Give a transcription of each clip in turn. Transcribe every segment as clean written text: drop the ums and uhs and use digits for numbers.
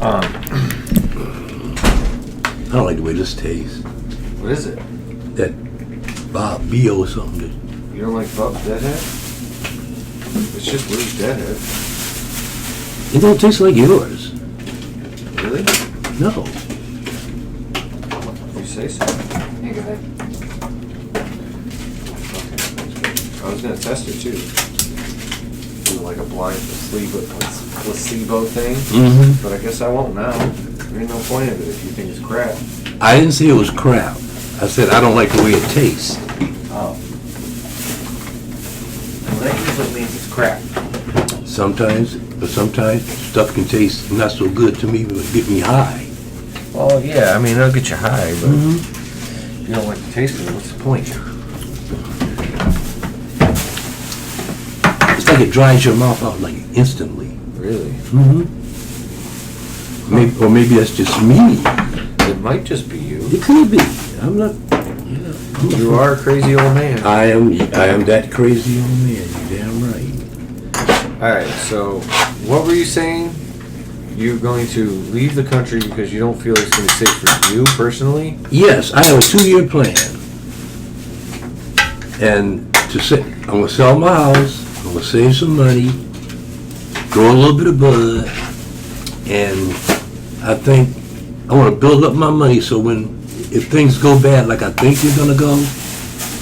I don't like the way this tastes. What is it? That Bob B.O. or something. You don't like Bob's Deadhead? It's just Lou's Deadhead. It don't taste like yours. Really? No. You say so. Here, go ahead. I was gonna test it too. Do like a blind placebo thing. Mm-hmm. But I guess I won't now. There ain't no point of it if you think it's crap. I didn't say it was crap. I said I don't like the way it tastes. Oh. Well, that usually means it's crap. Sometimes, but sometimes stuff can taste not so good to me, but get me high. Well, yeah, I mean, it'll get you high, but if you don't like the taste of it, what's the point? It's like it dries your mouth out like instantly. Really? Mm-hmm. Maybe that's just me. It might just be you. It could be. I'm not. You are a crazy old man. I am that crazy old man. You're damn right. All right. So, what were you saying? You're going to leave the country because you don't feel it's going to be safe for you personally? Yes, I have a 2-year plan. And I'm going to sell my house. I'm going to save some money, grow a little bit of bud, and I think I want to build up my money so if things go bad like I think they're going to go,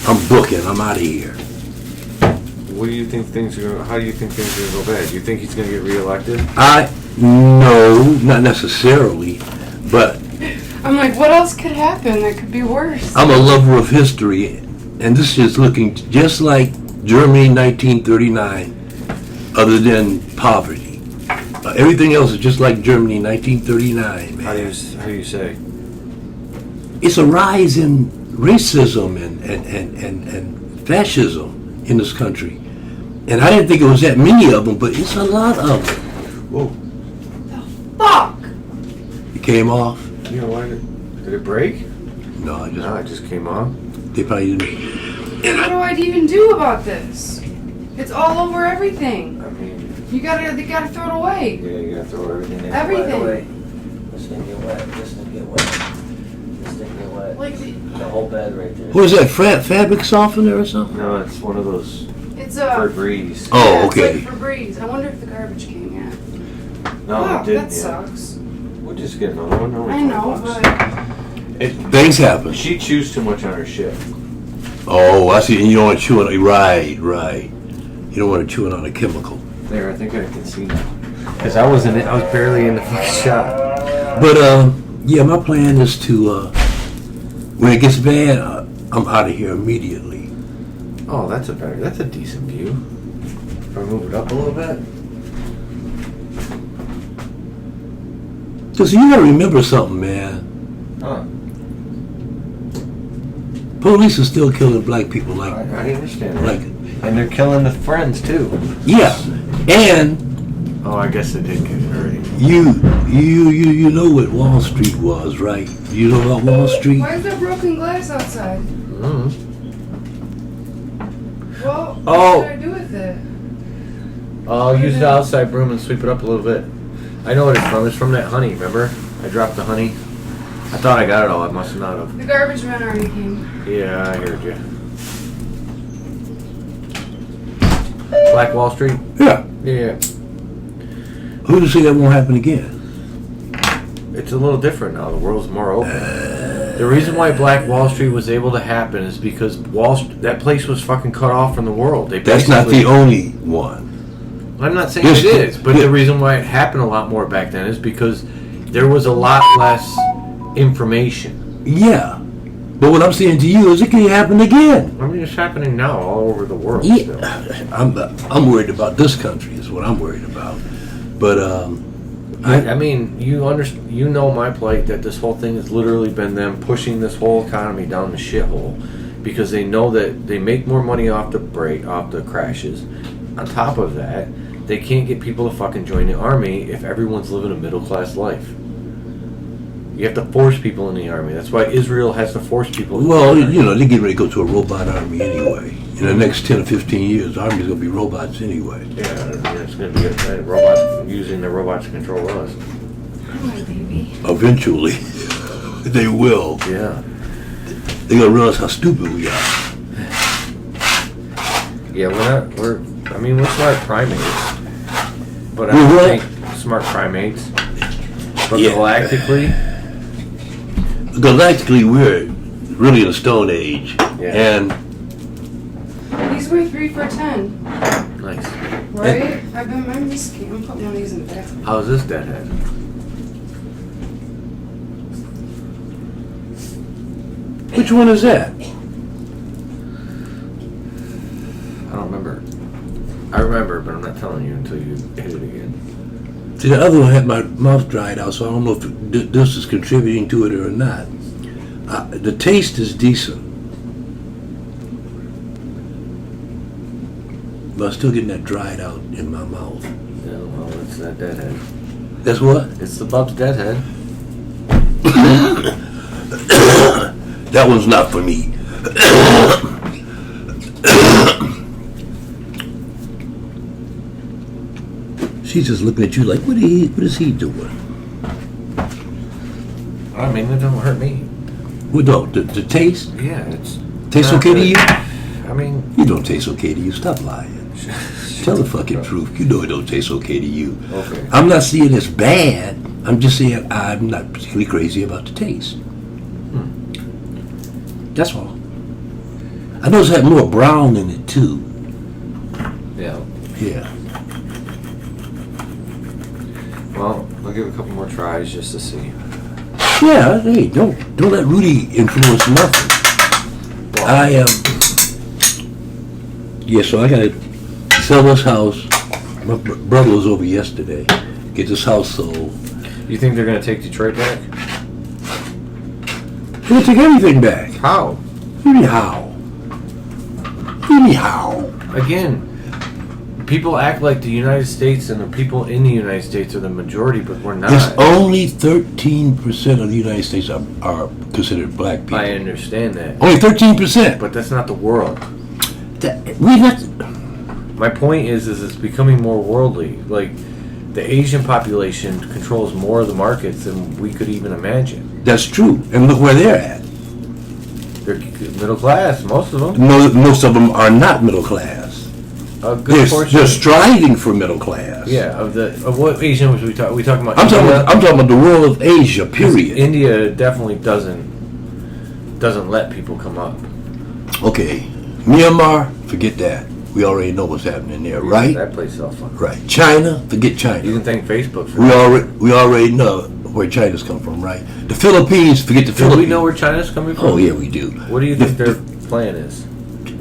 I'm booking. I'm out of here. What do you think how do you think things are going to go bad? Do you think he's going to get reelected? No, not necessarily, but I'm like, what else could happen that could be worse? I'm a lover of history, and this is looking just like Germany 1939, other than poverty. Everything else is just like Germany 1939, man. How do you say? It's a rise in racism and fascism in this country. And I didn't think it was that many of them, but it's a lot of them. Whoa. Fuck! It came off? You know why? Did it break? No, it just came off. They probably didn't. What do I even do about this? It's all over everything. I mean, they gotta throw it away. yeah, you gotta throw everything in. Everything. This thing get wet, this thing get wet, this thing get wet. Like the whole bed right there. What is that, fabric softener or something? No, it's one of those it's Febreze. Oh, yeah, okay. It's like Febreze. I wonder if the garbage came yet. No, Wow, it didn't. that sucks. We'll just get another one. I know, but Things happen. She chews too much on her shit. Oh, I see. And you don't want to chew on it. Right. You don't want to chew it on a chemical. There, I think I can see now. Because I was barely in the fucking shop. But, yeah, my plan is to, when it gets bad, I'm out of here immediately. Oh, that's a decent view. If I move it up a little bit. Because you got to remember something, man. Huh. Police are still killing black people I understand that. like And they're killing the friends, too. yeah. And Oh, I guess they did get it already. you know what Wall Street was, right? You know about Wall Street? why is there broken glass outside? Mm-hmm. Well, Oh. what should I do with it? I'll use the outside broom and sweep it up a little bit. I know what it's from. It's from that honey, remember? I dropped the honey. I thought I got it all. I must not have. The garbage man already came. Yeah, I heard you. Black Wall Street? Yeah. Yeah. Who's to say that won't happen again? It's a little different now. The world's more open. The reason why Black Wall Street was able to happen is because that place was fucking cut off from the world. That's not the only one. I'm not saying it is, but the reason why it happened a lot more back then is because there was a lot less information. Yeah. But what I'm saying to you is it can happen again. I mean, it's happening now all over the world. Yeah. Still. I'm worried about this country is what I'm worried about. But I mean, you know my plight that this whole thing has literally been them pushing this whole economy down the shithole because they know that they make more money off the crashes. On top of that, they can't get people to fucking join the army if everyone's living a middle class life. You have to force people in the army. That's why Israel has to force people. Well, they're getting ready to go to a robot army anyway. In the next 10 or 15 years, the army's going to be robots anyway. Yeah, it's going to be robots using the robots to control us. Come on, baby. Eventually, they will. Yeah. They're gonna realize how stupid we are. Yeah, we're smart primates. But I We're don't what? think smart primates. But Yeah. Galactically, we're really in a stone age. Yeah. And These were 3 for $10. Nice. Right? I'm putting one of these in the bathroom. How's this deadhead? which one is that? I don't remember. I remember, but I'm not telling you until you hit it again. See, the other one had my mouth dried out, so I don't know if this is contributing to it or not. The taste is decent. But I'm still getting that dried out in my mouth. Yeah, well, it's that deadhead. That's what? It's the Bub's deadhead. That one's not for me. She's just looking at you like, what is he doing? I mean, it don't hurt me. What, no, the taste? Yeah, it's... Tastes not okay to good. you? I mean... You don't taste okay to you. Stop lying. Tell the fucking truth. You know it don't taste okay to you. Okay. I'm not saying it's bad. I'm just saying I'm not particularly crazy about the taste. That's all. I noticed it had more brown in it too. Yeah. Yeah. Well, I'll give it a couple more tries just to see. Yeah. Hey, don't let Rudy influence nothing. Well, Yeah. So I gotta sell this house. My brother was over yesterday. Get this house sold. You think they're going to take Detroit back? We're gonna take everything back. How? What do you mean how? What do you mean how? Again, people act like the United States and the people in the United States are the majority, but we're not. It's only 13% of the United States are considered black people. I understand that. Only 13%. But that's not the world. We not. My point is it's becoming more worldly. Like, the Asian population controls more of the markets than we could even imagine. That's true. And look where they're at. They're middle class, most of them. Most of them are not middle class. A good portion. They're striving for middle class. Yeah, of what Asian was we talking? We talking about? I'm India? talking about the world of Asia. Period. India definitely doesn't let people come up. Okay, Myanmar, forget that. We already know what's happening there, right? That place is all fun. Right. China, forget You China. can thank Facebook for We that. already know where China's come from, right? The Philippines, forget the Do Philippines. we know where China's coming from? Oh yeah, we do. What do you think their plan is?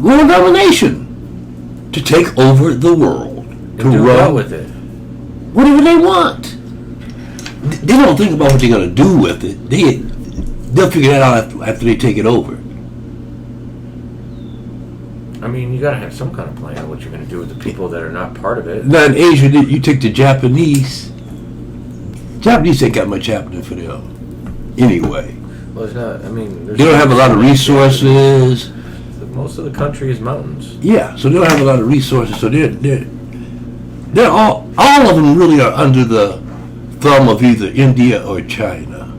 World domination, to take over the world, And to do run well with it. whatever they want. They don't think about what they're gonna do with it. They'll figure that out after they take it over. I mean, you gotta have some kind of plan of what you're gonna do with the people that are not part of it. Now in Asia, you take the Japanese. Japanese ain't got much happening for them. Anyway, Well, it's not. I mean, they don't have a lot of resources. Most of the country is mountains. Yeah, so they don't have a lot of resources. So they're all of them really are under the thumb of either India or China.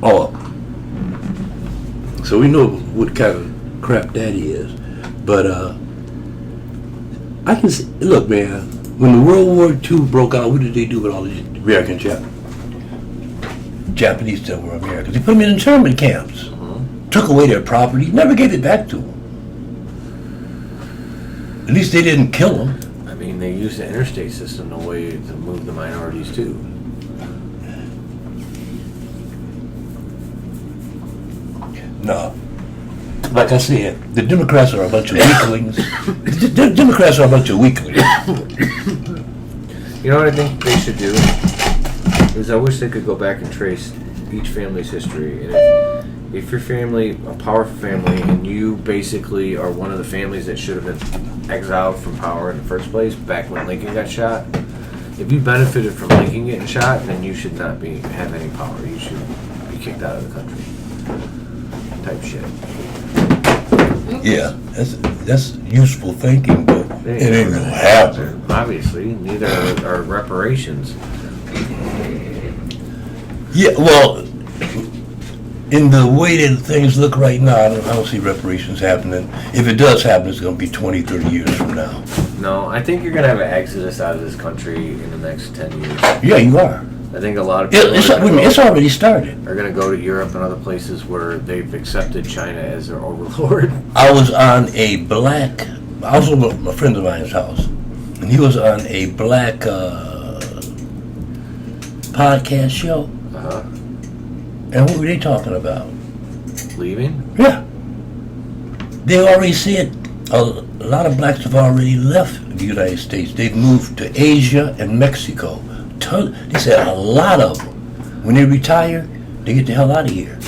All of them. So we know what kind of crap that is. But I can see, look, man. When the World War II broke out, what did they do with all the American Japanese that were Americans? They put them in internment camps. Took away their property, never gave it back to them. At least they didn't kill them. I mean, they use the interstate system in a way to move the minorities too. No. Like I said, the Democrats are a bunch of weaklings. The Democrats are a bunch of weaklings. You know what I think they should do? Is I wish they could go back and trace each family's history. And if your family, a powerful family, and you basically are one of the families that should have been exiled from power in the first place, back when Lincoln got shot, if you benefited from Lincoln getting shot, then you should not have any power. You should be kicked out of the country. Type shit. Yeah, that's useful thinking, but it ain't gonna happen. Obviously, neither are reparations. Yeah, well, in the way that things look right now, I don't see reparations happening. If it does happen, it's going to be 20, 30 years from now. No, I think you're gonna have an exodus out of this country in the next 10 years. Yeah, you are. I think a lot of people It's already started. are gonna go to Europe and other places where they've accepted China as their overlord. I was with a friend of mine's house, and he was on a black podcast show. Uh-huh. And what were they talking about? Leaving? Yeah. They already said a lot of blacks have already left the United States. They've moved to Asia and Mexico. They said a lot of them. When they retire, they get the hell out of here.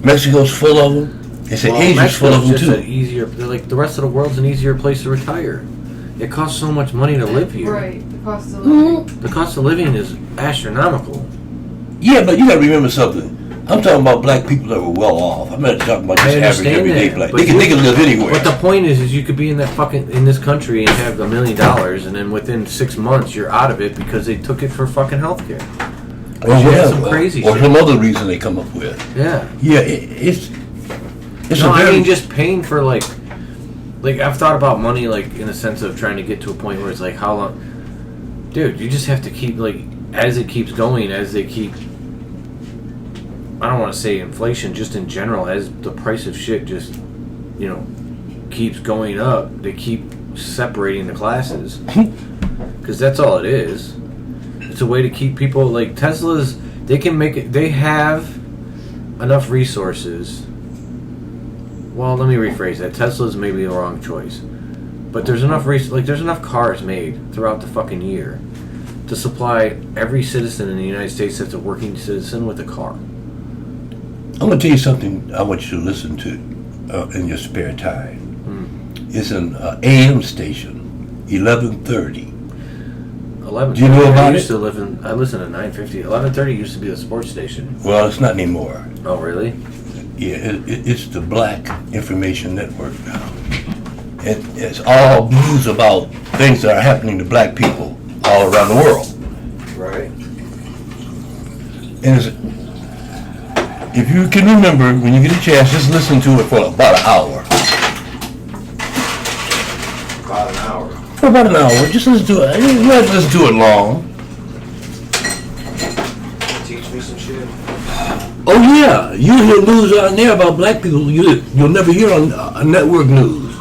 Mexico's full of them. They said Asia's full of them just too. like the rest of the world's an easier place to retire. It costs so much money to live here. Right, the cost of living. The cost of living is astronomical. Yeah, but you gotta remember something. I'm talking about black people that were well off. I'm not talking about just average everyday black. They can live anywhere. But the point is you could be in this country and have $1 million, and then within 6 months you're out of it because they took it for fucking healthcare. Or some crazy or shit. some other reason they come up with. Yeah. Yeah, it's No, a very. I mean just paying for like I've thought about money like in the sense of trying to get to a point where it's like how long, dude. You just have to keep as it keeps going, as they keep. I don't want to say inflation, just in general, as the price of shit just, keeps going up, they keep separating the classes. Because that's all it is. It's a way to keep people, like Tesla's, they can make it, they have enough resources. Well, let me rephrase that. Tesla's maybe the wrong choice. But there's enough, there's enough cars made throughout the fucking year to supply every citizen in the United States that's a working citizen with a car. I'm gonna tell you something I want you to listen to in your spare time. It's an AM station, 1130. 11. Do you know about I it? used to I listen to 950. 1130 used to be a sports station. Well, it's not anymore. Oh, really? Yeah, it's the Black Information Network now. It's all news about things that are happening to black people all around the world. Right. And if you can remember, when you get a chance, just listen to it for about an hour. About an hour. For about an hour, just listen to it. You don't have to listen to it long. Teach me some shit. Oh yeah, you hear news on there about black people you'll never hear on network news.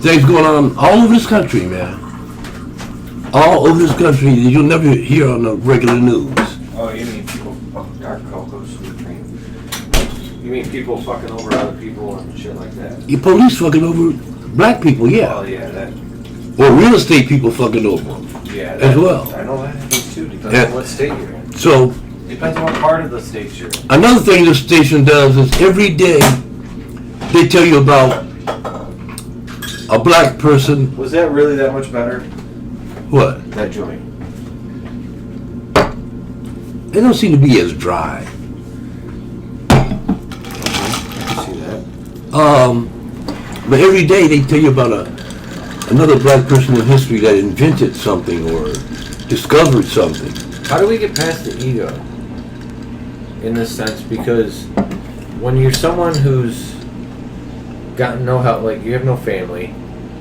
Things going on all over this country, man. All over this country you'll never hear on the regular news. Oh, you mean people fucking dark cocoa, sweet cream? You mean people fucking over other people and shit like that? The police fucking over black people, yeah. Oh, yeah, that. Or real estate people fucking over them. Yeah, as well. I know that happens too, depending Yeah. on what state you're in. So Depends on what part of the state you're in. another thing this station does is every day they tell you about a black person. Was that really that much better? What? That joint. They don't seem to be as dry. I can see that. But every day they tell you about another black person in history that invented something or discovered something. How do we get past the ego? In this sense, because when you're someone who's got no help, like you have no family,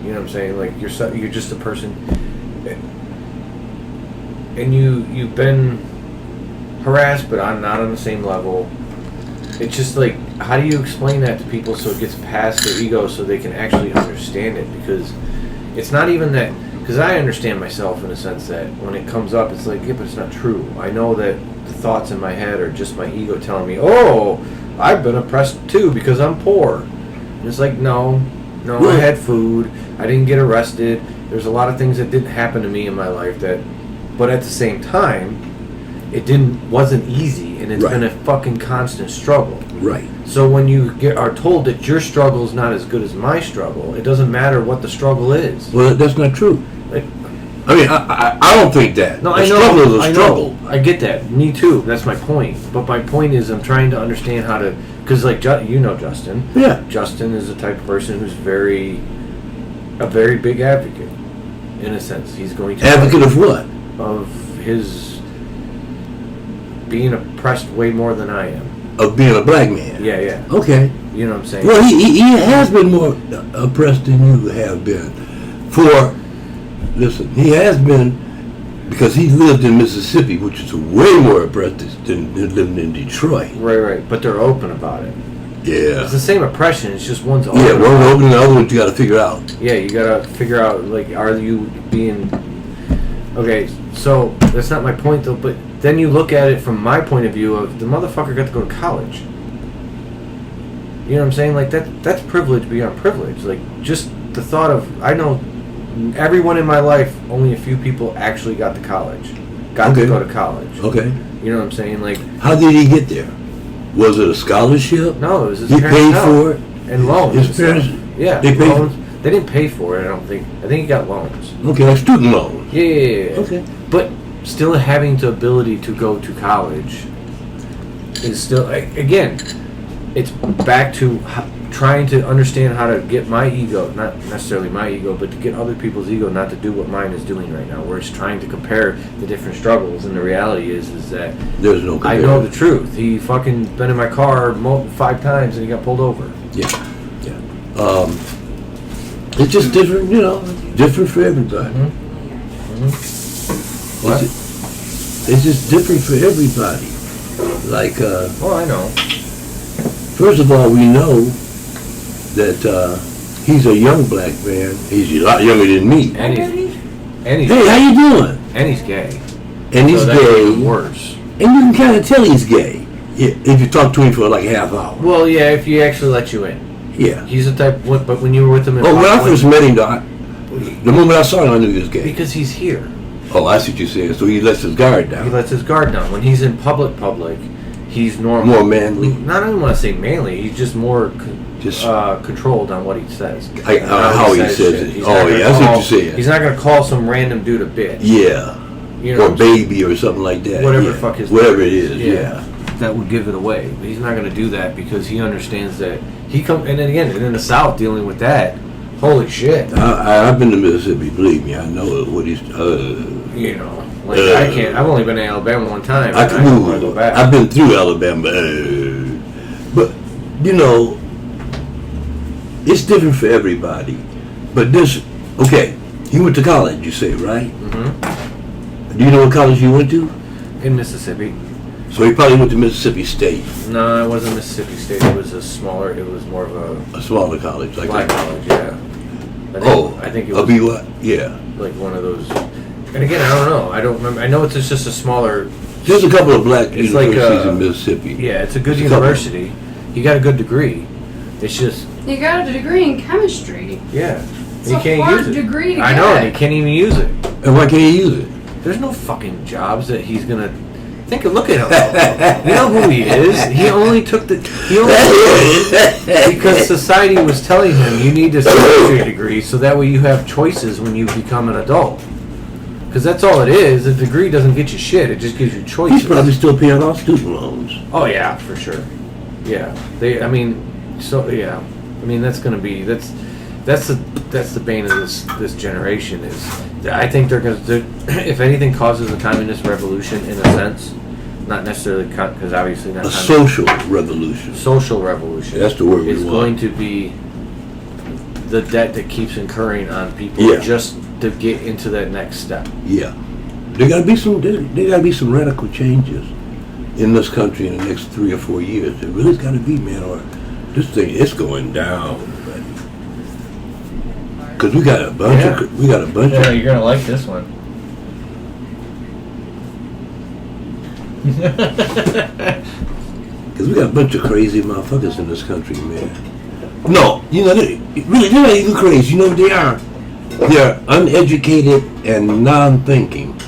you know what I'm saying? Like you're just a person, and you've been harassed, but I'm not on the same level. It's just like, how do you explain that to people so it gets past their ego so they can actually understand it? Because it's not even that. Because I understand myself in a sense that when it comes up, it's like, yeah, but it's not true. I know that the thoughts in my head are just my ego telling me, oh, I've been oppressed too because I'm poor. And it's like, no, I had food. I didn't get arrested. There's a lot of things that didn't happen to me in my life but at the same time, it wasn't easy, and it's been a fucking constant struggle. Right. So when you are told that your struggle is not as good as my struggle, it doesn't matter what the struggle is. Well, that's not true. Like, I mean, I don't think that. no, a I know. struggle is a I struggle. know. I get that. Me too. That's my point. But my point is, I'm trying to understand how to, because like you know Justin. Yeah. Justin is the type of person who's a very big advocate. In a sense, he's going to Advocate of what? of his being oppressed way more than I am. Of being a black man. Yeah. Okay. You know what I'm saying? Well, he has been more oppressed than you have been. Listen, he has been, because he lived in Mississippi, which is way more oppressed than living in Detroit. Right. But they're open about it. Yeah. It's the same oppression. It's just one's open. Yeah, one's open, the other one you got to figure out. Yeah, you gotta figure out, like, are you being... Okay, so that's not my point, though, but then you look at it from my point of view of the motherfucker got to go to college. You know what I'm saying? Like, that's privilege beyond privilege. Like, just the thought of... I know everyone in my life, only a few people actually got to college. Got to go to college. Okay. You know what I'm saying? Like... How did he get there? Was it a scholarship? No, it was his he parents' paid help. for it? And loans. His parents... Yeah, They paid loans. They didn't pay for it, I don't think. I think he got loans. Okay, like student loans. Yeah. Okay. But still having the ability to go to college is still, again, it's back to trying to understand how to get my ego, not necessarily my ego, but to get other people's ego not to do what mine is doing right now, where it's trying to compare the different struggles. And the reality is that There's no comparison. I know the truth. He fucking been in my car 5 times and he got pulled over. Yeah. It's just different, different for everybody. What? It's just different for everybody. Like, Well, I know. first of all, we know that he's a young black man. He's a lot younger than me. And he's Hey, how you doing? And he's gay. And he's So that's even gay. worse. And you can kind of tell he's gay if you talk to him for like a half hour. Well, yeah, if he actually let you in. Yeah. He's the type. But when you were with him in Oh, when I public- first met him, the moment I saw him, I knew he was gay. because he's here. Oh, I see what you're saying. So he lets his guard down. He lets his guard down. When he's in public, he's normal. More manly. Not even want to say manly. He's just more Just controlled on what he says. How he says shit. it. He's Oh, not gonna yeah, that's what call- you're saying. He's not going to call some random dude a bitch. Yeah. You know, Or baby or something like that. whatever yeah. the fuck his Whatever name it is, yeah. That would give it away. But he's not going to do that because he understands that he come. And then again, in the South, dealing with that, holy shit. I've been to Mississippi, believe me, I know what he's... You know, like I can't. I've only been to Alabama one time. I and I don't want to go back. I've been through Alabama, but it's different for everybody. But okay, you went to college, you say, right? Mm-hmm. Do you know what college you went to? In Mississippi. So you probably went to Mississippi State, No, it wasn't Mississippi State. It was a smaller. It was more of a a smaller college, like black that. college. Yeah. I think it a was BY, yeah. like one of those. And again, I don't know. I don't remember. I know it's just a smaller. There's a couple of black It's like, universities in Mississippi. Yeah, it's a good There's a couple. university. You got a good degree. It's just You got a degree in chemistry. yeah. It's you a can't hard use it. degree to I know, get. and you can't even use it. And why can't you use it? There's no fucking jobs that he's gonna. Look at him. You know who he is? He only took because society was telling him you need this chemistry degree so that way you have choices when you become an adult. Because that's all it is. A degree doesn't get you shit. It just gives you choices. He's probably still paying off student loans. Oh yeah, for sure. Yeah. Yeah. I mean, that's gonna be that's the bane of this generation is. I think they're if anything causes a communist revolution in a sense, not necessarily because obviously not A social revolution. social revolution. That's the word we is want. going to be the debt that keeps incurring on people Yeah. just to get into that next step. Yeah, there got to be some radical changes in this country in the next 3 or 4 years. It really's got to be, man. Or this thing it's going down. Because we got a bunch of you're gonna like this one. Because we got a bunch of crazy motherfuckers in this country, man. No, they're not even crazy. You know what they are? They're uneducated and non-thinking.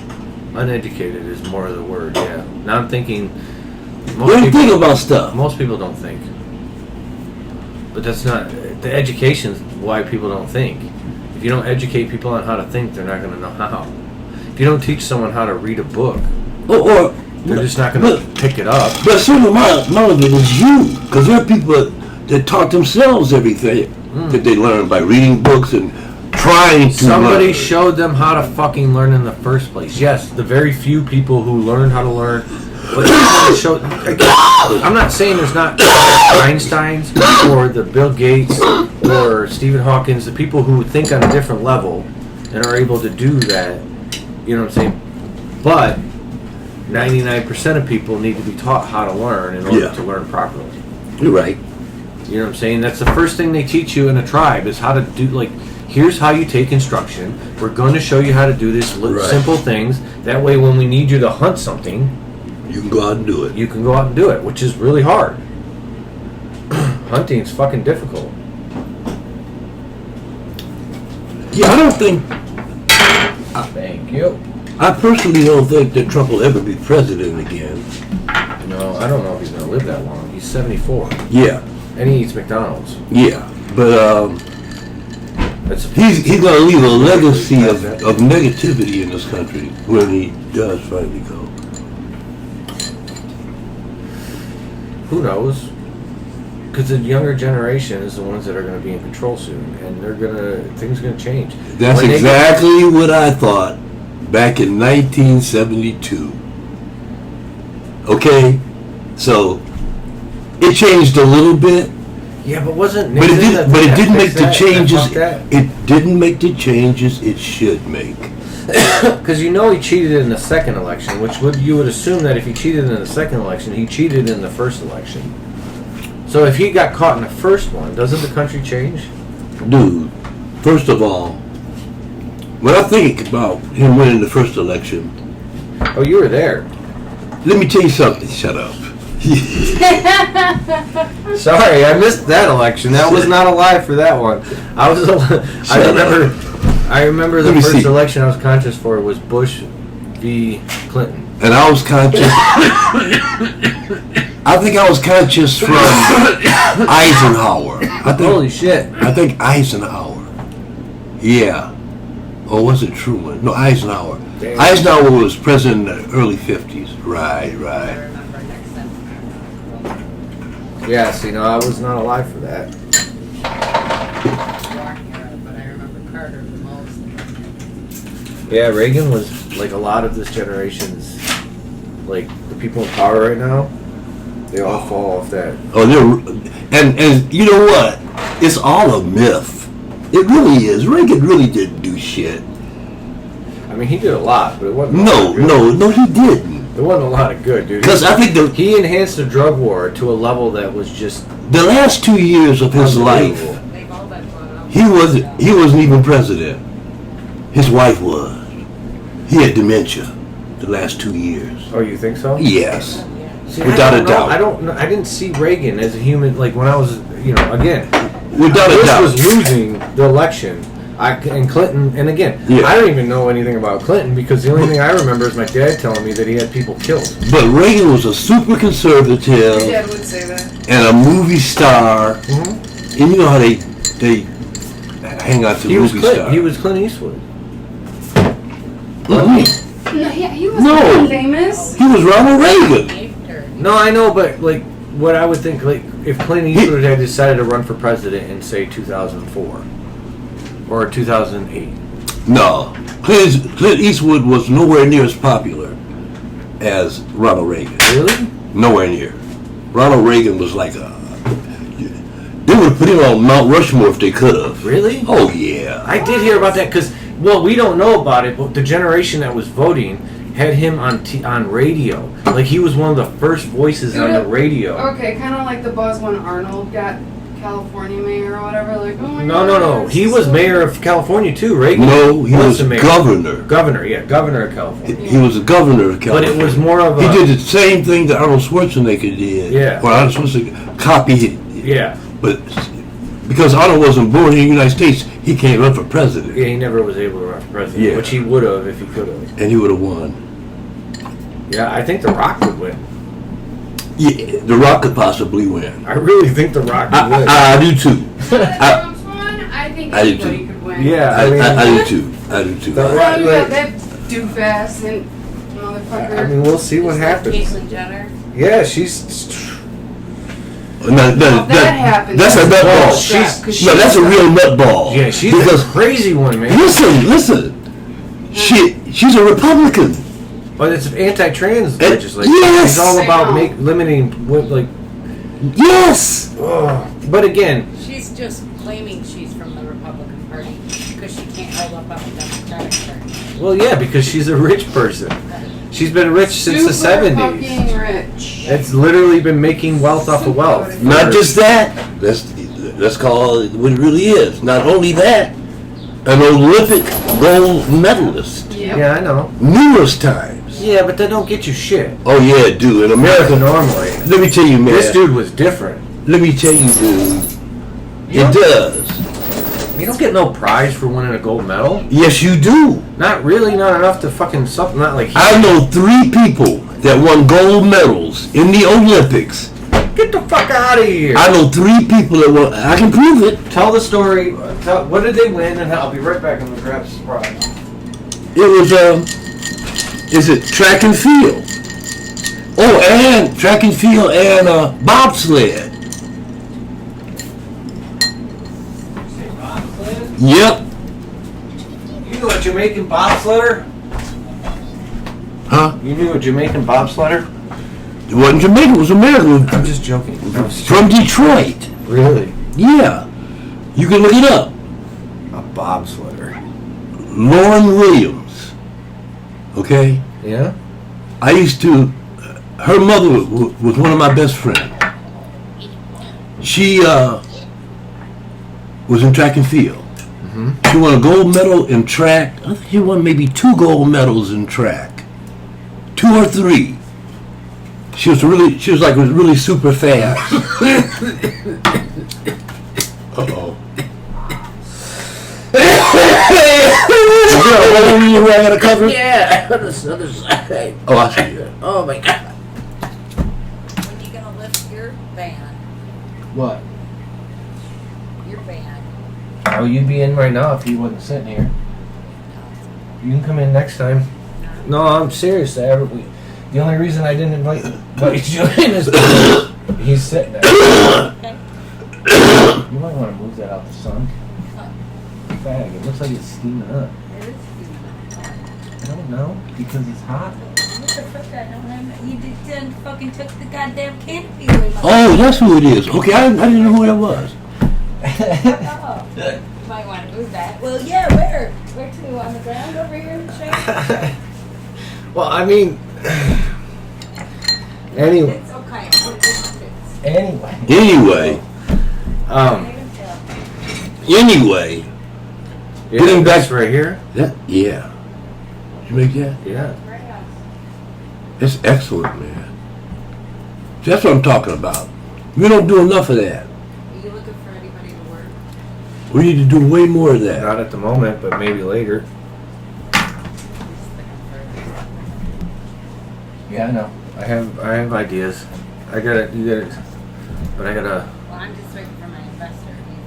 Uneducated is more of the word, yeah. Non-thinking. They don't think about stuff. Most people don't think. But that's not... The education's why people don't think. If you don't educate people on how to think, they're not going to know how. If you don't teach someone how to read a book, Or they're just not going to pick it up. But some of it is you. Because there are people that taught themselves everything that they learned by reading books and trying to Somebody learn. showed them how to fucking learn in the first place. Yes, the very few people who learned how to learn But I'm not saying there's not Einsteins or the Bill Gates or Stephen Hawkins, the people who think on a different level and are able to do that. You know what I'm saying? But 99% of people need to be taught how to learn in order to learn properly. You're right. You know what I'm saying? That's the first thing they teach you in a tribe is how to do, like, here's how you take instruction. We're going to show you how to do this simple things. That way when we need you to hunt something, you can go out and do it. You can go out and do it, which is really hard. Hunting's fucking difficult. Yeah, I don't think... Thank you. I personally don't think that Trump will ever be president again. No, I don't know if he's going to live that long. He's 74. Yeah. And he eats McDonald's. Yeah. But he's going to leave a legacy of negativity in this country when he does finally go. Who knows? Because the younger generation is the ones that are going to be in control soon, and things are going to change. That's exactly what I thought back in 1972. Okay, so it changed a little bit. Yeah, but wasn't But Nixon it didn't make the changes. That? It didn't make the changes it should make. Because you know he cheated in the second election, which you would assume that if he cheated in the second election, he cheated in the first election. So if he got caught in the first one, doesn't the country change? Dude, first of all, when I think about him winning the first election... Oh, you were there. Let me tell you something. Shut up. Sorry, I missed that election. That was not alive for that one. I remember the first election I was conscious for was Bush v. Clinton. And I was conscious... I think I was conscious from Eisenhower. Holy shit. I think Eisenhower. Yeah. Or was it Truman? No, Eisenhower. Damn. Eisenhower was president in the early 50s. Right. Yeah, see, no, I was not alive for that. But I remember Carter the most. Yeah, Reagan was like a lot of this generation's, like the people in power right now. They all fall off that. Oh, and you know what? It's all a myth. It really is. Reagan really didn't do shit. I mean, he did a lot, but it wasn't. No, he didn't. It wasn't a lot of good, dude. Because I think he enhanced the drug war to a level that was just the last 2 years of his life. They've all been blown up. He wasn't even president. His wife was. He had dementia the last 2 years. Oh, you think so? Yes. See, without a doubt. I don't know. I didn't see Reagan as a human. Like when I was, again, without a doubt, Bush was losing the election. And Clinton, and again, I don't even know anything about Clinton because the only thing I remember is my dad telling me that he had people killed. But Reagan was a super conservative. Your dad would say that. And a movie star. Mm-hmm. And you know how they hang out to movie stars. He was Clint Eastwood. Mm-hmm. No, he wasn't famous. He was Ronald Reagan. No, I know, but like what I would think, like if Clint Eastwood had decided to run for president in say 2004 or 2008. No, Clint Eastwood was nowhere near as popular as Ronald Reagan. Really? Nowhere near. Ronald Reagan was like a... They would have put him on Mount Rushmore if they could have. Really? Oh, yeah. I did hear about that because, well, we don't know about it, but the generation that was voting had him on radio. Like, he was one of the first voices on the radio. Okay, kind of like the buzz when Arnold got California mayor or whatever. Like, oh my No. God, He was mayor of California, too. Reagan. No, he was the mayor. governor. Governor of California. He was the governor of California. But it was more of a... He did the same thing that Arnold Schwarzenegger did. Yeah. Or Arnold Schwarzenegger copied it. Yeah. But because Arnold wasn't born in the United States, he can't run for president. Yeah, he never was able to run for president, which he would have if he could have. And he would have won. Yeah, I think The Rock would win. Yeah, The Rock could possibly win. I really think The Rock would win. I do too. Trump's one, I think I do anybody too. could win. Yeah, I do too. I do too. The Oh, Rock, you got that doofus and motherfucker. I mean, we'll see what happens. Caitlyn Jenner. Yeah, she's... that happened. That's a nutball. That's a real nutball. Yeah, she's a crazy one, man. Listen. She's a Republican. But it's anti-trans Eh, legislation. yes! It's all I about know. limiting what like. Yes! But again, She's just claiming she's from the Republican Party because she can't hold up on the Democratic Party. well, yeah, because she's a rich person. She's been rich since the Super 70s. fucking rich. It's literally been making wealth off of wealth. Not just that. Let's call it what it really is. Not only that, an Olympic gold medalist Yep. Yeah, I know. numerous times. Yeah, but they don't get you shit. Oh yeah, dude. In America, Normally. let me tell you, man. This dude was different. Let me tell you, dude. You It does. You don't get no prize for winning a gold medal. Yes, you do. Not really, not enough to fucking something. Not like I know 3 people that won gold medals in the Olympics. get the fuck out of here. I know 3 people that won. I can prove it. Tell the story. What did they win? And I'll be right back. I'm gonna grab some prize. It was is it track and field? Oh, and track and field and bobsled. Yep. You knew a Jamaican bobsledder? Huh? You knew a Jamaican bobsledder? It wasn't Jamaica. It was America. I'm just joking. From Detroit. Really? Yeah. You can look it up. A bobsledder. Lauren Williams. Okay. Yeah? I used to. Her mother was one of my best friends. She was in track and field. She won a gold medal in track. I think she won maybe 2 gold medals in track, 2 or 3. She was really super fast. Uh-oh. You I got a cover? Yeah, on this other side. Oh, I see that. Oh my god. When you gonna lift your van? What? Your van. Oh, you'd be in right now if you wasn't sitting here. You can come in next time. No, I'm serious. The only reason I didn't invite you in is because he's sitting there. Okay. You might want to move that out the sun. Fag, it looks like it's steaming up. There is food. I don't know, because it's hot. What the fuck? I don't know. You done fucking took the goddamn canopy away. Oh, that's who it is. Okay, I didn't know who that was. Oh. You might want to move that. Well, yeah, where? Where to? On the ground over here? Show you? Well, I mean, anyway. It's okay. It's Anyway, Yeah, Getting back- that's right here. yeah. Did you make that? Yeah. It's excellent, man. That's what I'm talking about. We don't do enough of that. Are you looking for anybody to work? We need to do way more of that. Not at the moment, but maybe later. Yeah, I know. I have ideas. But I gotta. Well, I'm just waiting for my investor. He's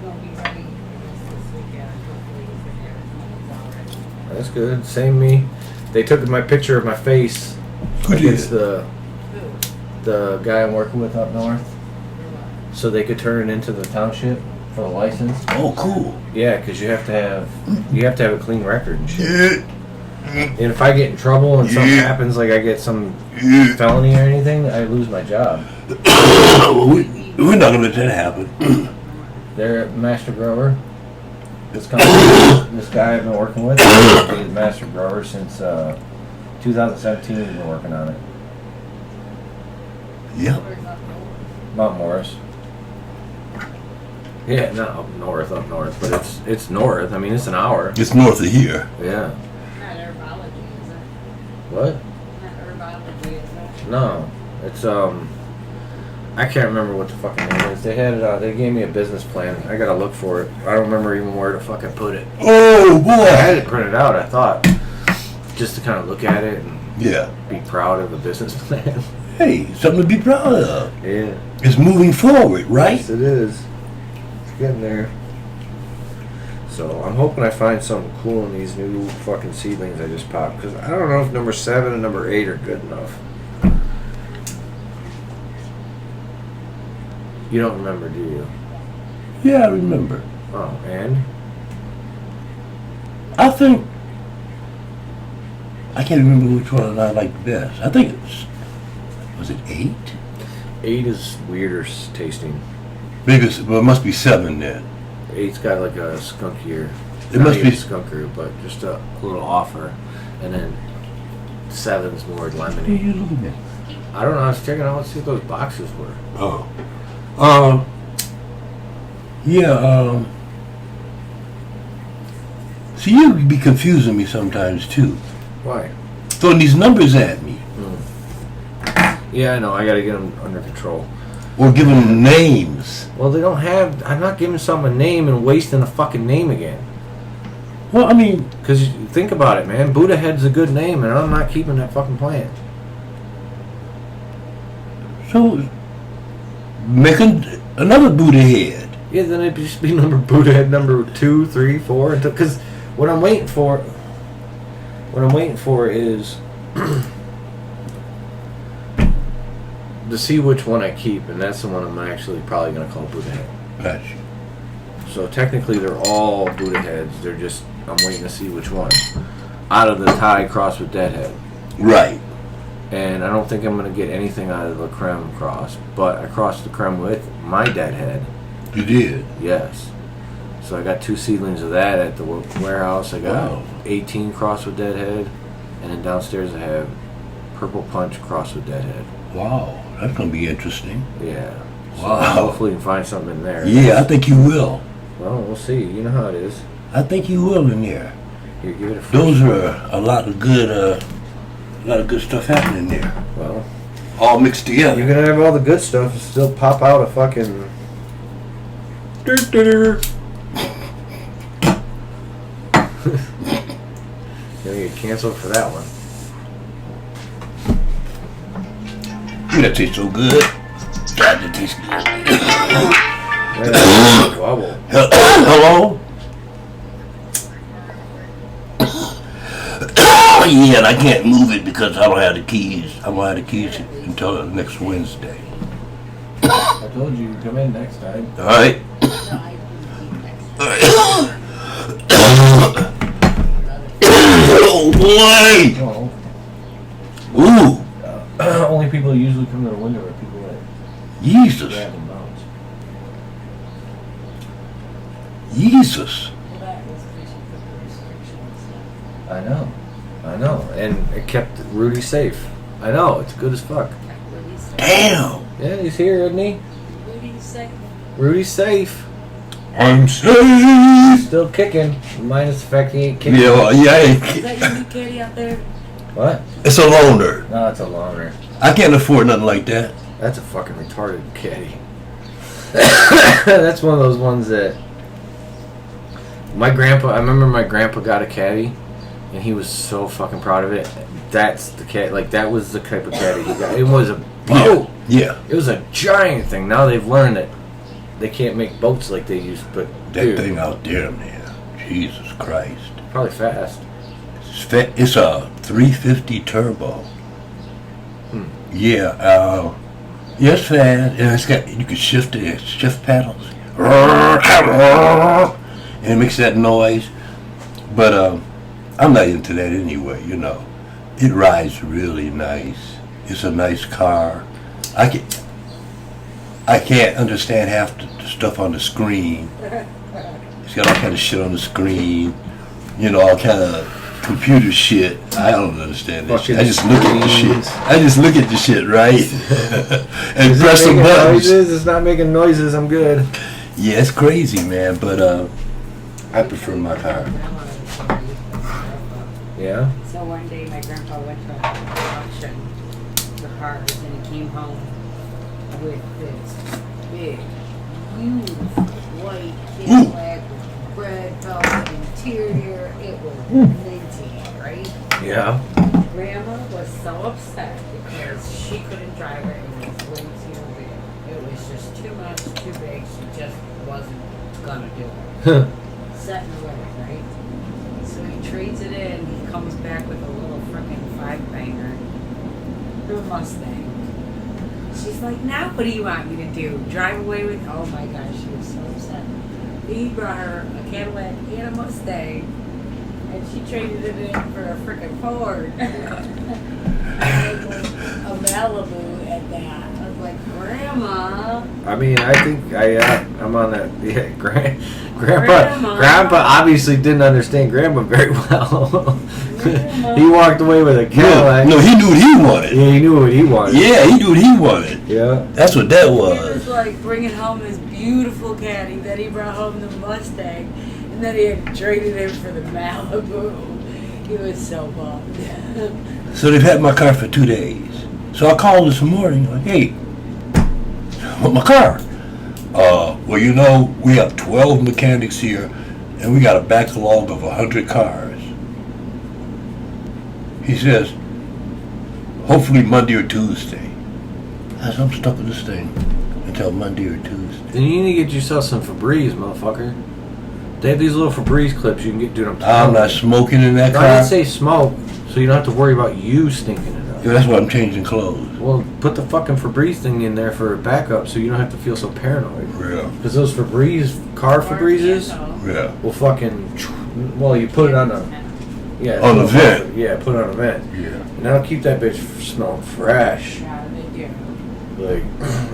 gonna be ready this weekend. Hopefully he's in there. He's all ready. That's good. Same me. They took my picture of my face against the guy I'm working with up north, so they could turn it into the township for the license. Oh, cool. Yeah, because you have to have a clean record and shit. And if I get in trouble and something happens, like I get some felony or anything, I lose my job. We're not going to let that happen. They're a master grower. This company, this guy I've been working with, he's a master grower since 2017. We've been working on it. Yep. Mount Morris. Yeah, not up north, but it's north. I mean, it's an hour. It's north of here. Yeah. Not herbology, is it? What? Not herbology, is it? No, it's I can't remember what the fucking name is. They had it. They gave me a business plan. I gotta look for it. I don't remember even where to fucking put it. Oh, I had boy. it printed out. I thought just to kind of look at it and Yeah. be proud of the business plan. Hey, something to be proud of. Yeah. It's moving forward, right? Yes, it is. It's getting there. So I'm hoping I find something cool in these new fucking seedlings I just popped, because I don't know if number 7 and number 8 are good enough. You don't remember, do you? Yeah, I remember. Oh, and? I think I can't remember which one I liked best. I think was it 8? 8 is weirder tasting. Maybe well, it must be 7 then. 8's got like a skunkier. It not must even be skunkier, but just a little offer. And then 7's more What are lemony. you looking at? I don't know. I was checking out. Let's see what those boxes were. Oh. Yeah. See, you be confusing me sometimes too. Why? Throwing these numbers at me Yeah, I know. I gotta get them under control. or giving them names. Well, they don't have. I'm not giving something a name and wasting a fucking name again. Well, I mean, Because think about it, man. Buddha Head's a good name, and I'm not keeping that fucking plant. so make another Buddha head. Yeah, then it'd just be number Buddha Head number 2, 3, 4. Because what I'm waiting for is to see which one I keep, and that's the one I'm actually probably going to call Buddha Head. Gotcha. So technically, they're all Buddha Heads. They're just I'm waiting to see which one out of the Thai cross with Deadhead. Right. And I don't think I'm going to get anything out of the creme cross, but I crossed the creme with my Deadhead. You did. Yes. So I got 2 seedlings of that at the warehouse. I got Wow. 18 cross with Deadhead, and then downstairs I have Purple Punch cross with Deadhead. Wow, that's gonna be interesting. Yeah. So Wow. hopefully we can find something in there. Yeah, I think you will. Well, we'll see. You know how it is. I think you will in there. You give it a first. Those are a lot of good stuff happening there. Well, All mixed you together. can have all the good stuff and still pop out a fucking. Gonna get canceled for that one. That tastes so good. God, that tastes good. Bubble. Hello? Yeah, and I can't move it because I don't have the keys. I won't have the keys until next Wednesday. I told you come in next time. All right. Oh boy! No. Ooh, Only people who usually come to the window are people that Jesus, grab and bounce. Jesus. Well, that was fishing for the restrictions. I know, and it kept Rudy safe. I know, it's good as fuck. Rudy's safe. Damn, Yeah, he's here, isn't he? Rudy's safe. Rudy's safe. I'm safe. Still kicking, minus the fact he ain't kicking. Yeah, well, yeah. Is that your new caddy out there? What? It's a loner. No, it's a loner. I can't afford nothing like that. That's a fucking retarded caddy. That's one of those ones that I remember my grandpa got a caddy, and he was so fucking proud of it. That's the cat. Like that was the type of caddy he got. It was a boat. Yeah. It was a giant thing. Now they've learned that they can't make boats like they used. But That dude, thing out there, man. Jesus Christ. probably fast. It's a 350 turbo. Yeah, yeah, it's fast. And it's got, you can shift it, it's shift paddles. And it makes that noise. But I'm not into that anyway, you know. It rides really nice. It's a nice car. I can't understand half the stuff on the screen. It's got all kind of shit on the screen. You know, all kind of computer shit. I don't understand that shit. I just look at the shit. I just look at the shit, right? And Is press it some making buttons. noises? It's not making noises. I'm good. Yeah, it's crazy, man. But I prefer my car. Yeah. So one day my grandpa went to an auction for cars and he came home with this big, huge, white Cadillac with red velvet interior. It was minty, right? Yeah. Grandma was so upset because she couldn't drive it. It was way too big. It was just too much, too big. She just wasn't gonna do it. Set in the way, right? So he trades it in. He comes back with a little freaking 5-banger. Her Mustang. She's like, now what do you want me to do? Drive away with? Oh my gosh, she was so upset. He brought her a Cadillac and a Mustang. And she traded it in for a freaking Ford. A Malibu at that. I was like, Grandma. I mean, I think I'm on that. Yeah, Grandpa obviously didn't understand Grandma very well. He walked away with a Cadillac. No, he knew what he wanted. Yeah, he knew what he wanted. Yeah, he knew what he wanted. Yeah. That's what that He was. was like bringing home his beautiful caddy. Then he brought home the Mustang. And then he had traded in for the Malibu. He was so bummed. So they've had my car for 2 days. So I called this morning, like, hey, want my car? Well, you know, we have 12 mechanics here, and we got a backlog of 100 cars. He says, hopefully Monday or Tuesday. I said, I'm stuck with this thing until Monday or Tuesday. Then you need to get yourself some Febreze, motherfucker. They have these little Febreze clips you can get. Dude, I'm not smoking in that No, car. I didn't say smoke, so you don't have to worry about you stinking it up. Yeah, that's why I'm changing clothes. Well, put the fucking Febreze thing in there for backup, so you don't have to feel so paranoid. Yeah. Because those Febreze, car Febrezes, Yeah. will fucking. Well, you put it on a. Yeah. On the vent. Yeah, put it on a vent. Yeah. And that'll keep that bitch smelling fresh. Yeah, they do. Like,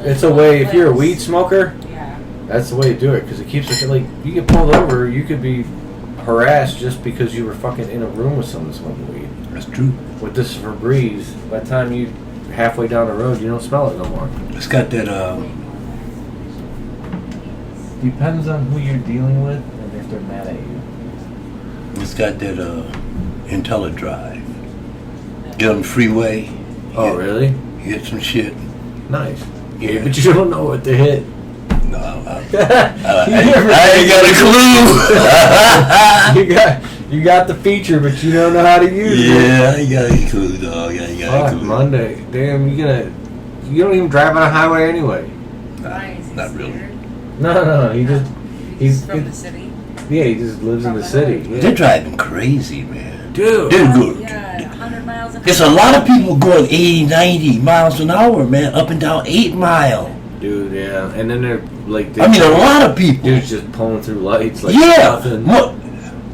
it's a way. If you're a weed smoker, Yeah. that's the way to do it, because it keeps it, like, you get pulled over, you could be harassed just because you were fucking in a room with someone smoking weed. That's true. With this Febreze, by the time you halfway down the road, you don't smell it no more. It's got that, Depends on who you're dealing with and if they're mad at you. it's got that, IntelliDrive. Get on the freeway. Oh, really? You get some shit. Nice. Yeah. Yeah, but you don't know what to hit. No, I ain't got a clue. you got the feature, but you don't know how to use it. Yeah, you got a clue, dog. Yeah, you got a Fuck, clue. Monday. Damn, you don't even drive on a highway anyway. Why is he Not really. scared? No, he's He's from the city. yeah, he just lives in the city. Yeah. They're driving crazy, man. Dude. They're good. Yeah, 100 miles an hour. There's a lot of people going 80, 90 miles an hour, man, up and down 8 Mile. Dude, yeah. And then they're like, I mean, a lot of people. dudes just pulling through lights like Yeah. nothing.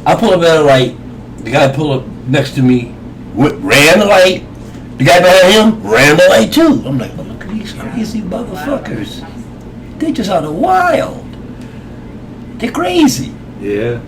I pull up at a light. The guy pull up next to me, ran the light. The guy behind him ran the light too. I'm like, oh, look at these crazy motherfuckers. They just out of wild. They're crazy. Yeah.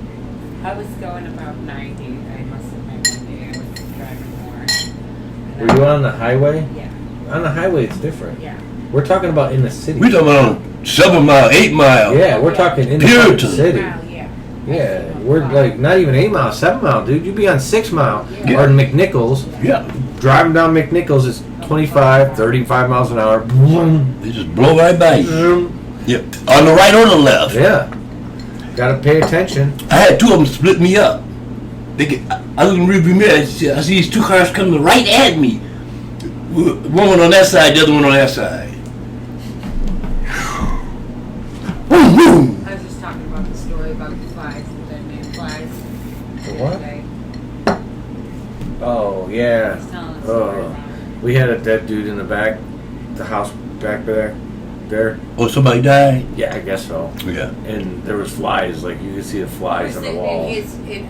I was going about 90. I must have been one day. I was driving more. Were you on the highway? Yeah. On the highway, it's different. Yeah. We're talking about in the city. We're talking about 7 Mile, 8 Mile. Yeah, we're talking in the Puritan. fucking city. Wow, yeah. Yeah, we're like not even 8 Mile, 7 Mile, dude. You'd be on 6 Mile Yeah. or McNichols. Yeah. Driving down McNichols is 25, 35 miles an hour. Boom. They just blow right by you. Boom. Yep. On the right or the left. Yeah. Gotta pay attention. I had 2 of them split me up. I look in the rearview mirror. I see these 2 cars coming right at me. One went on that side, the other one on that side. Boom, boom. I was just talking about the story about the flies, the dead man flies. The what? Today. Oh, I yeah. was telling a story about it. We had a dead dude in the back, the house back there. Oh, somebody died? Yeah, I guess so. Yeah. And there was flies, like you could see the flies on the wall.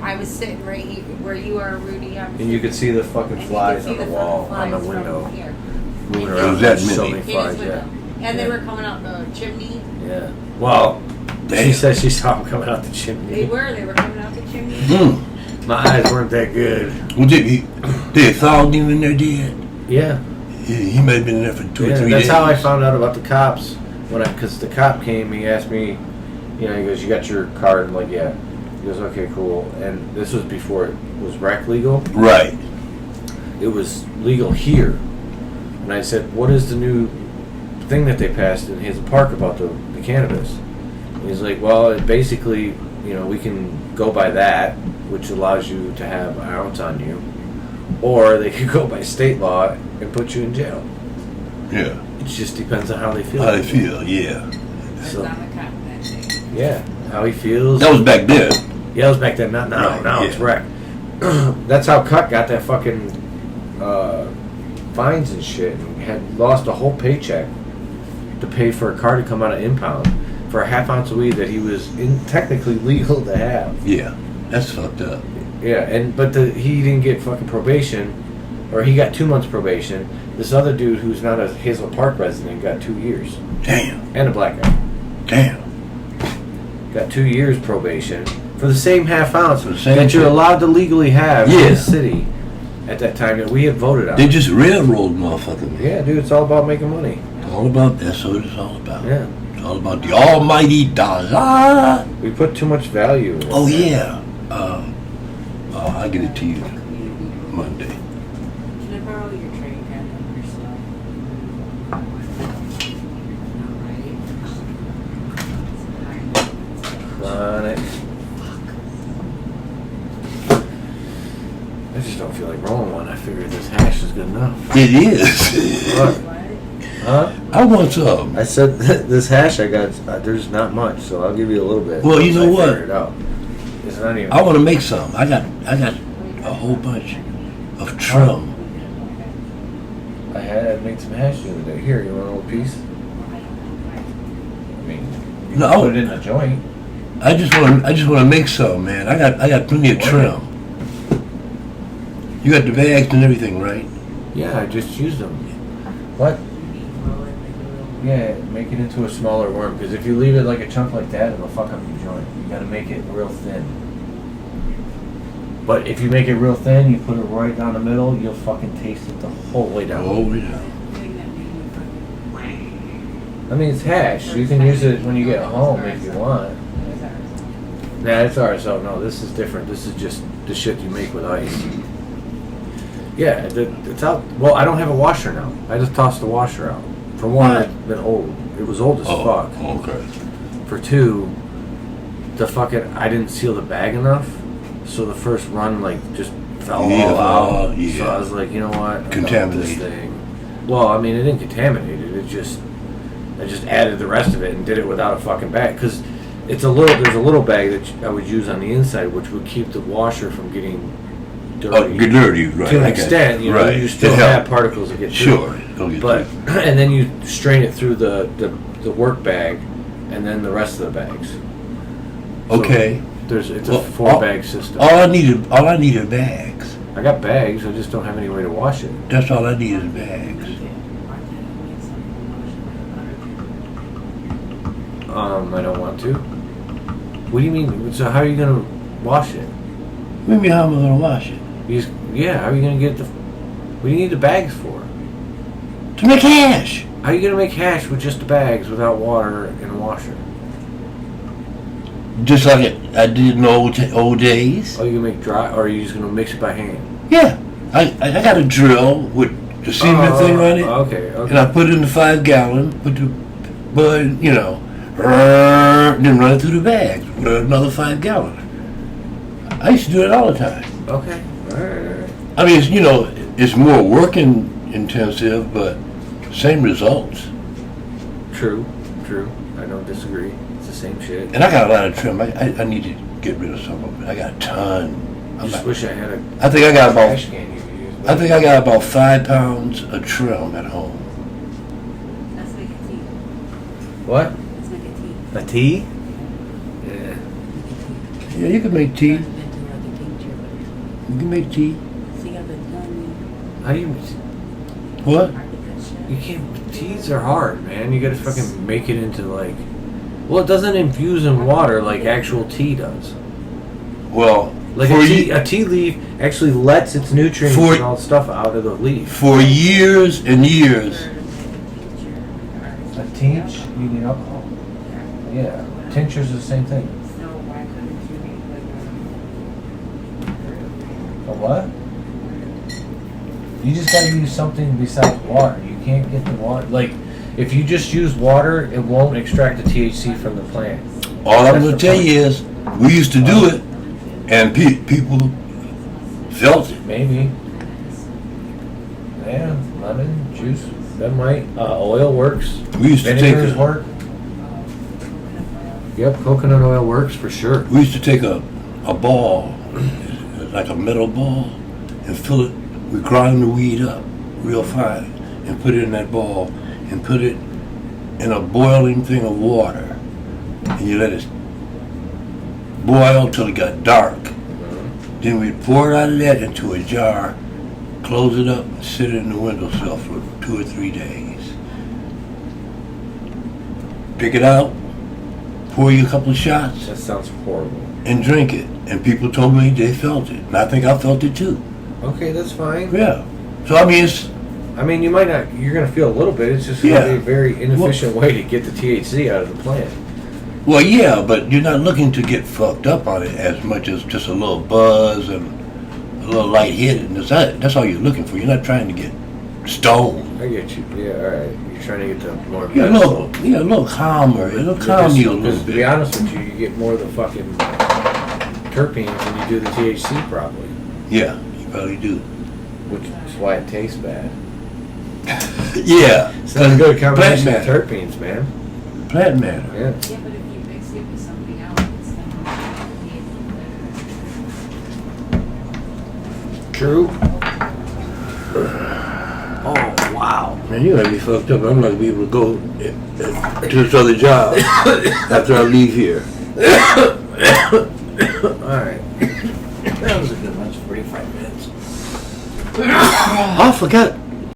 I was sitting right here where you are, Rudy. And you could see the fucking flies on the wall, on the window. Moving It around. was that So many. many flies, yeah. And they were coming out the chimney. Yeah. Well, she Damn. said she saw them coming out the chimney. They were coming out the chimney. My eyes weren't that good. Well, they found him in there dead? Yeah. He might have been in there for 2 or 3 That's days. how I found out about the cops. Because the cop came, he asked me, he goes, you got your card? I'm like, yeah. He goes, okay, cool. And this was before it was rec legal. Right. It was legal here. And I said, what is the new thing that they passed in his park about the cannabis? And he's like, well, it basically, we can go by that, which allows you to have an ounce on you. Or they could go by state law and put you in jail. Yeah. It just depends on how they feel. How they feel, yeah. So, on the cop that day. yeah, how he feels. That was back then. Yeah, it was back then, not now. Right, Now yeah. it's wrecked. That's how Cut got that fucking fines and shit, and had lost a whole paycheck to pay for a car to come out of impound for a half ounce of weed that he was technically legal to have. Yeah. That's fucked up. Yeah, but he didn't get fucking probation, or he got 2 months probation. This other dude who's not a Hazel Park resident got 2 years. Damn. And a black guy. Damn. Got 2 years probation for the same half ounce For the same that you're shit. allowed to legally have Yeah. in this city at that time that we had voted on. They just railroad motherfucker, man. Yeah, dude, it's all about making money. It's all about, that's what it's all about. Yeah. It's all about the almighty dollar. We put too much value in it. Oh, yeah. I'll get it to you Monday. Can I borrow your trading card number still? Chronic. I just don't feel like rolling one. I figured this hash is good enough. It is. What? Huh? I want some. I said this hash I got, there's not much, so I'll give you a little bit. Well, you know once I what? figure it out. It's not even. I want to make some. I got a whole bunch of trim. I made some hash the other day. Here, you want a little piece? I mean, you No, can put it in a joint. I just want to make some, man. I got plenty of trim. You got the bags and everything, right? Yeah, I just used them. What? Yeah, make it into a smaller worm, because if you leave it like a chunk like that, it'll fuck up your joint. You gotta make it real thin. But if you make it real thin, you put it right down the middle, you'll fucking taste it the whole way down. Oh yeah. I mean, it's hash. You can use it when you get home if you want. Nah, it's ours. Oh no, this is different. This is just the shit you make with ice. Yeah, it's out. Well, I don't have a washer now. I just tossed the washer out. For one, it's been old. It was old as fuck. Okay. For two, I didn't seal the bag enough, so the first run just fell all out. Yeah. So I was like, you know what? I'm done with Contaminated. this thing. Well, I mean, it didn't contaminate it. I just added the rest of it and did it without a fucking bag, because there's a little bag that I would use on the inside, which would keep the washer from getting dirty. Oh, get dirty, right? To an extent, right. you still It have helped. particles that get through. Sure. Don't get But through. and then you strain it through the work bag, and then the rest of the bags. Okay. It's a Well, 4-bag system. All I need are bags. I got bags. I just don't have any way to wash it. That's all I need is bags. I don't want to. What do you mean? So how are you gonna wash it? Maybe how am I gonna wash it? How are you gonna get the? What do you need the bags for? To make hash. How are you gonna make hash with just the bags without water and a washer? Just like I did in old days. Oh, you can make dry, or are you just gonna mix it by hand? Yeah. I got a drill with the cement thing on it. Okay. And I put it in the 5-gallon, then run it through the bags with another 5-gallon. I used to do it all the time. Okay. All right. I mean, it's more working intensive, but same results. True. I don't disagree. It's the same shit. And I got a lot of trim. I need to get rid of some of it. I got a ton. I just wish I had a I think I got about trash can you could use. I think I got about 5 pounds of trim at home. Let's make a tea. What? Let's make a tea. A tea? Yeah. Yeah, you can make tea. I've been through like a tincture, You can make tea. but see, I've been telling How do you? What? you, You can't. Teas are hard, man. You gotta fucking make it into like. Well, it doesn't infuse in water like actual tea does. Well, Like for a tea leaf actually lets its nutrients For- and all the stuff out of the leaf. for years and years. A tinge? You need alcohol. Yeah. Tincture's the same thing. So why couldn't you make A what? You just gotta use something besides water. You can't get the water. Like, if you just use water, it won't extract the THC from the plant. All I'm going to tell you is, we used to do it, and people felt it. Maybe. Yeah, lemon juice. That might. Oil works. We used to take Vinegars work. Yep, coconut oil works for sure. We used to take a ball, like a metal ball, and fill it. We grind the weed up real fine and put it in that ball and put it in a boiling thing of water, and you let it boil till it got dark. Then we'd pour it out of that into a jar, close it up, and sit it in the windowsill for 2 or 3 days. Pick it out, pour you a couple of shots, That sounds horrible. and drink it. And people told me they felt it. And I think I felt it too. Okay, that's fine. Yeah. So I mean, it's, I mean, you might not. You're gonna feel a little bit. It's just gonna Yeah. be a very inefficient way to get the THC out of the plant. well, yeah, but you're not looking to get fucked up on it as much as just a little buzz and a little lightheadedness. That's all you're looking for. You're not trying to get stoned. I get you. Yeah, all right. You're trying to get the more. You're a little calmer. It'll calm you a little To be bit. honest with you, you get more of the fucking terpenes when you do the THC properly, Yeah, you probably do. which is why it tastes bad. Yeah. It's not a good combination of Plant matter. terpenes, man. Plant matter. Yeah. Yeah, but if you mix it with something else, then True. Oh wow. Man, you're gonna be fucked up. I'm not gonna be able to go to this other job after I leave here. All right. That was a good one. It's 45 minutes. Oh, I forgot.